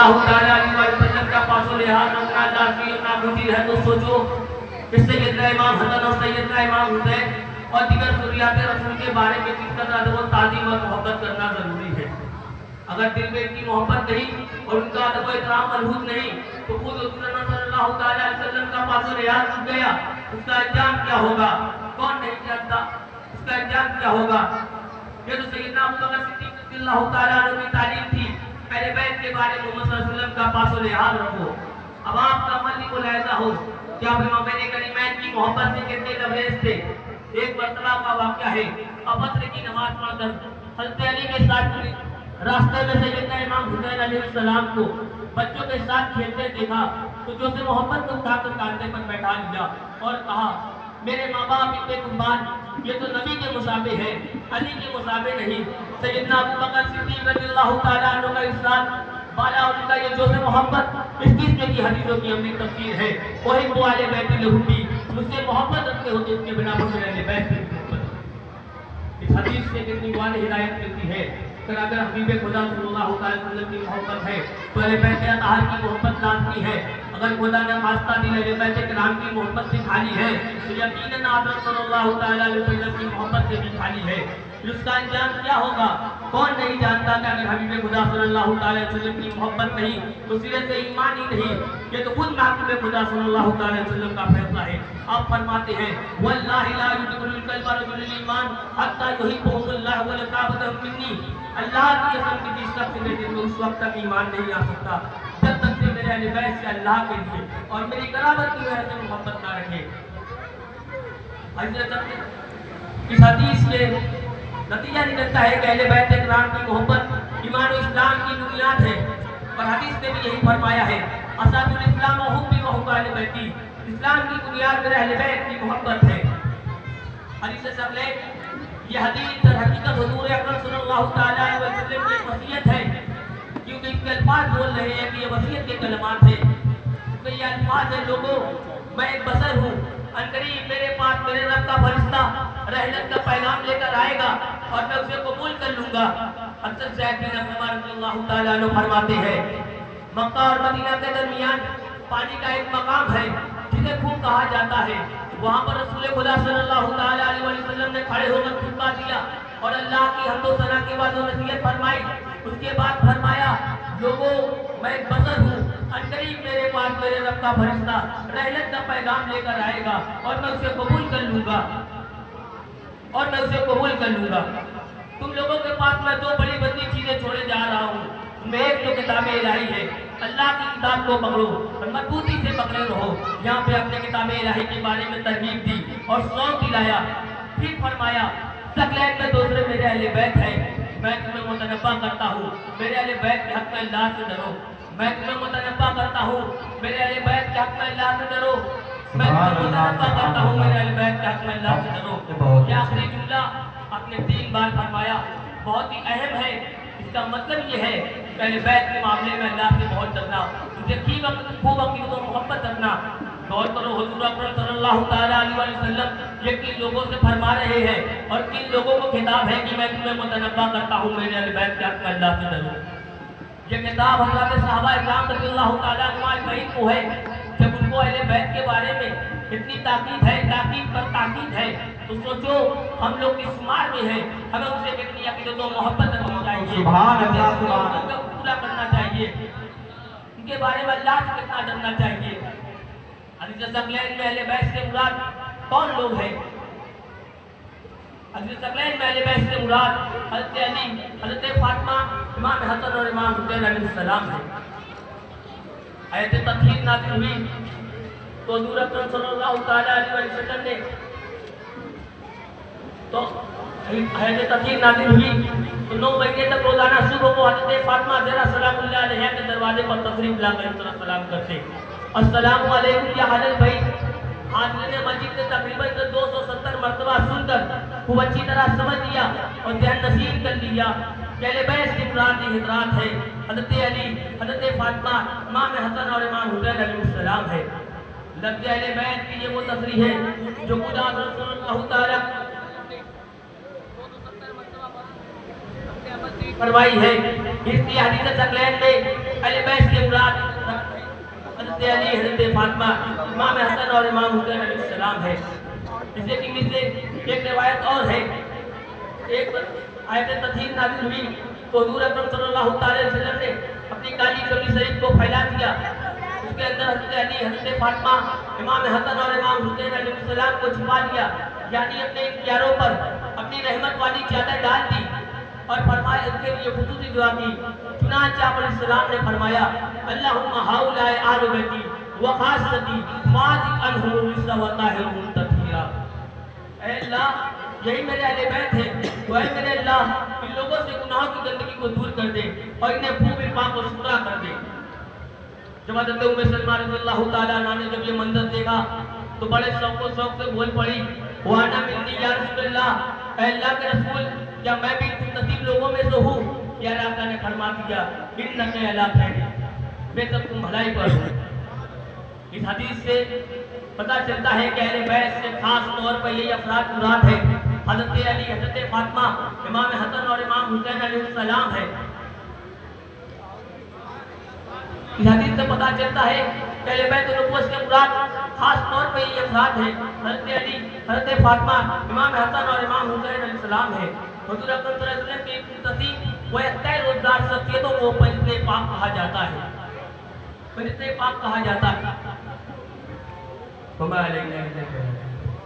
اللہ تعالیٰ علیہ وسلم کا پاس و لحاظ رکھنا لازمی اور ناگزیر ہے، تو سوچو کہ سیدنا امام حسن اور سیدنا امام حسین اور دیگر ذریات رسول کے بارے میں کس قدر ادب و تعظیم اور محبت کرنا ضروری ہے۔ اگر دل میں ان کی محبت نہیں اور ان کا ادب و احترام ملحوظ نہیں تو خود حضور صلی اللہ تعالیٰ علیہ وسلم کا پاس و لحاظ رک گیا، اس کا انجام کیا ہوگا؟ کون نہیں جانتا اس کا انجام کیا ہوگا؟ یہ تو سیدنا ابوبکر صدیق رضی اللہ تعالیٰ عنہ کی تعلیم تھی، اہل بیت کے بارے میں محمد صلی اللہ علیہ وسلم کا پاس و لحاظ رکھو۔ اب آپ کا عمل بھی ملاحظہ ہو کہ آپ امام کریمین کی محبت سے کتنے لبریز تھے۔ ایک مرتبہ کا واقعہ ہے، اب عصر کی نماز پڑھ کر حضرت علی کے ساتھ راستے میں سیدنا امام حسین علیہ السلام کو بچوں کے ساتھ کھیلتے دیکھا تو جو سے محبت کو اٹھا کر کاندھے پر بیٹھا لیا اور کہا میرے ماں باپ اتنے قربان، یہ تو نبی کے مشابہ ہے، علی کے مشابہ نہیں۔ سیدنا ابوبکر صدیق رضی اللہ تعالیٰ عنہ کا ارشاد بالا ان کا یہ جو سے محبت اس قسم کی حدیثوں کی عملی تفسیر ہے۔ وہی وہ اہل بیت الہدی مجھ سے محبت رکھتے ہوتے اس کے بنا پر میرے اہل بیت سے محبت۔ اس حدیث سے کتنی واضح ہدایت ملتی ہے کہ اگر حبیب خدا صلی اللہ علیہ وسلم کی محبت ہے تو اہل بیت اطہار کی محبت لازمی ہے۔ اگر خدا نے خاصہ دل اہل بیت کرام کی محبت سے کھالی ہے تو یقیناً حضرت صلی اللہ تعالیٰ علیہ وسلم کی محبت سے بھی کھالی ہے۔ اس کا انجام کیا ہوگا؟ کون نہیں جانتا کہ اگر حبیب خدا صلی اللہ تعالیٰ علیہ وسلم کی محبت نہیں تو سیرت ایمان ہی نہیں۔ یہ تو خود محبوب خدا صلی اللہ تعالیٰ علیہ وسلم کا فیصلہ ہے۔ آپ فرماتے ہیں واللہ لا يدخل القلب رجل الایمان حتى يحبه الله ولقابته مني، اللہ کی قسم کسی شخص کے دل میں اس وقت تک ایمان نہیں آ سکتا جب تک کہ میرے اہل بیت سے اللہ کے لیے اور میری قرابت کی وجہ سے محبت نہ رکھے۔ اس حدیث کے نتیجہ نکلتا ہے کہ اہل بیت کرام کی محبت ایمان و اسلام کی بنیاد ہے، اور حدیث نے بھی یہی فرمایا ہے اساس الاسلام و حب و حب اہل بیتی، اسلام کی بنیاد میرے اہل بیت کی محبت ہے۔ حدیث سقلے یہ حدیث در حقیقت حضور اکرم صلی اللہ تعالیٰ علیہ وسلم کی وصیت ہے، کیونکہ اس کے الفاظ بول رہے ہیں کہ یہ وصیت کے کلمات ہیں، کیونکہ یہ الفاظ ہیں لوگوں میں ایک بشر ہوں، عنقریب میرے پاس میرے رب کا فرشتہ رحمت کا پیغام لے کر آئے گا اور میں اسے قبول کر لوں گا۔ حضرت زید بن ارقم رضی اللہ تعالیٰ عنہ فرماتے ہیں مکہ اور مدینہ کے درمیان پانی کا ایک مقام ہے جسے خوب کہا جاتا ہے، وہاں پر رسول خدا صلی اللہ تعالیٰ علیہ وسلم نے کھڑے ہو کر خطبہ دیا اور اللہ کی حمد و ثنا کے بعد نصیحت فرمائی۔ اس کے بعد فرمایا لوگوں میں ایک بشر ہوں، عنقریب میرے پاس میرے رب کا فرشتہ رحمت کا پیغام لے کر آئے گا اور میں اسے قبول کر لوں گا تم لوگوں کے پاس میں دو بڑی بڑی چیزیں چھوڑے جا رہا ہوں، میں ایک جو کتاب الہی ہے، اللہ کی کتاب کو پکڑو اور مضبوطی سے پکڑے رہو۔ یہاں پہ اپنے کتاب الہی کے بارے میں ترغیب دی اور شوق دلایا۔ پھر فرمایا ثقلین میں دوسرے میرے اہل بیت ہیں، میں تمہیں متنبہ کرتا ہوں میرے اہل بیت کے حق میں اللہ سے ڈرو، میں تمہیں متنبہ کرتا ہوں میرے اہل بیت کے حق میں اللہ سے ڈرو، میں تمہیں متنبہ کرتا ہوں میرے اہل بیت کے حق میں اللہ سے ڈرو۔ یہ آخری جملہ آپ نے 3 بار فرمایا، بہت ہی اہم ہے۔ اس کا مطلب یہ ہے کہ اہل بیت کے معاملے میں اللہ سے بہت ڈرنا، ان سے خوب عقیدت و محبت رکھنا۔ غور کرو حضور اکرم صلی اللہ تعالیٰ علیہ وسلم یہ کن لوگوں سے فرما رہے ہیں اور کن لوگوں کو خطاب ہے کہ میں تمہیں متنبہ کرتا ہوں میرے اہل بیت کے حق میں اللہ سے ڈرو۔ یہ کتاب حضرات صحابہ اکرام رضی اللہ تعالیٰ عنہ اجمعین کو ہے۔ جب ان کو اہل بیت کے بارے میں اتنی تاکید ہے، تاکید پر تاکید ہے، تو سوچو ہم لوگ کس شمار میں ہیں، ہمیں ان سے کتنی عقیدت و محبت رکھنی چاہیے، سبحان اللہ ان کو پورا کرنا چاہیے، ان کے بارے میں اللہ سے کتنا ڈرنا چاہیے۔ حدیث ثقلین میں اہل بیت سے مراد کون لوگ ہیں؟ حدیث ثقلین میں اہل بیت سے مراد حضرت علی، حضرت فاطمہ، امام حسن اور امام حسین علیہ السلام ہیں۔ آیت تطہیر نازل ہوئی تو حضور اکرم صلی اللہ تعالیٰ علیہ وسلم نے آیت تطہیر نازل ہوئی تو 9 مہینے تک روزانہ صبح کو حضرت فاطمہ زہرا سلام اللہ علیہا کے دروازے پر تشریف لا کر سلام کرتے، السلام علیکم یا اہل البیت۔ حاضرین مسجد نے تقریباً 270 مرتبہ سن کر خوب اچھی طرح سمجھ لیا اور ذہن نصیب کر لیا کہ اہل بیت سے مراد یہ حضرات ہے، حضرت علی، حضرت فاطمہ، امام حسن اور امام حسین علیہ السلام ہے۔ لفظ اہل بیت کی یہ وہ تصریح ہے جو خدا رسول اللہ تعالیٰ فرمائی ہے۔ اس لیے حدیث ثقلین میں اہل بیت کے حضرت علی حضرت فاطمہ امام حسن اور امام حسین علیہ السلام ہے. جیسے کہ مثل ایک روایت اور ہے, ایک آیت تطہیر نازل ہوئی تو حضور اکرم صلی اللہ علیہ وسلم نے اپنی کالی کملی شریف کو پھیلا دیا. اس کے اندر حضرت علی حضرت فاطمہ امام حسن اور امام حسین علیہ السلام کو چھپا دیا, یعنی اپنے اختیاروں پر اپنی رحمت والی چادر ڈال دی اور فرمایا ان کے لیے خصوصی دعا کی. چنانچہ آپ علیہ السلام نے فرمایا اللہم ہؤلاء آل بیتی وخاصتی فاضق عنہم الرجس وطہرہم تطہیرا. اے اللہ یہی میرے اہل بیت ہیں, تو اے میرے اللہ ان لوگوں سے گناہوں کی گندگی کو دور کر دے اور انہیں خوب پاک و ستھرا کر دے. جب حضرت ام سلمہ رضی اللہ تعالیٰ عنہ نے جب یہ منظر دیکھا تو بڑے شوق و شوق سے بول پڑی وانا منی یا رسول اللہ, اے اللہ کے رسول کیا میں بھی نصیب لوگوں میں سے ہوں؟ یا اللہ نے فرما دیا انک علی خیر, بے شک تم بھلائی پر ہو. اس حدیث سے پتہ چلتا ہے کہ اہل بیت سے خاص طور پر یہ افراد مراد ہے حضرت علی حضرت فاطمہ امام حسن اور امام حسین علیہ السلام ہے. اس حدیث سے پتہ چلتا ہے کہ اہل بیت نبوت سے مراد خاص طور پر یہ افراد ہے حضرت علی حضرت فاطمہ امام حسن اور امام حسین علیہ السلام ہے. حضور اکرم صلی اللہ علیہ وسلم کی تصدیق وہ اکثر روزدار شخصیتوں کو پنجتے پاک کہا جاتا ہے, پنجتے پاک کہا جاتا ہے.